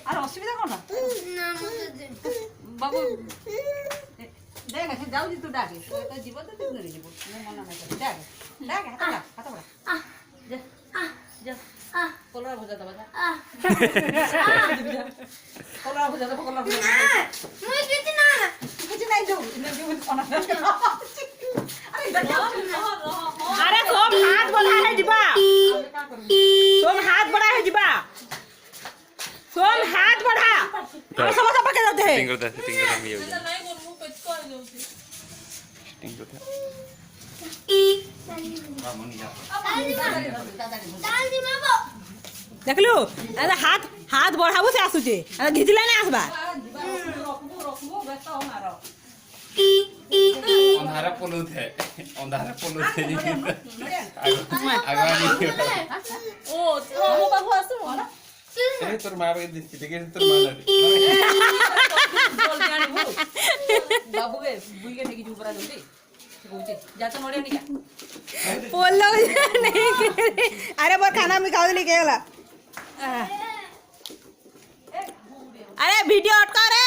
আর অসুবিধা কোন বাবু দেখ যাও তুই ডাকে জীব তো তুই ধরে যাব মনে না করে দেখ দেখ হাত বড়া যা যা কলরা ভজা দাও যা কলরা ভজা দাও কলরা ভজা মুই কিছু নাই যাও ইন্দা জীবন কোনা अरे सोम हाथ बढ़ा है जीवा सोम हाथ बढ़ा है जीवा सोम हाथ बढ़ा हम सब सब के जाते हैं सेटिंग करता हम ये हो जाए नहीं बोल मुंह पे कर जाऊंगी सेटिंग करता देख लो अरे हाथ हाथ बढ़ाबो से आसुचे अरे घिचला ना आसबा रखबो बेटा हमारा अंधारा पुलुत है आगवानी ओ वो बाबू आसो ना ए तोर मार के दिस के तोर मार बोल जानी वो बाबू के बुई के नेकी ऊपर आ जल्दी बोलते जाता नोड़े नहीं बोल लो नहीं अरे वो खाना में खाओ लेके गला अरे वीडियो अटका रे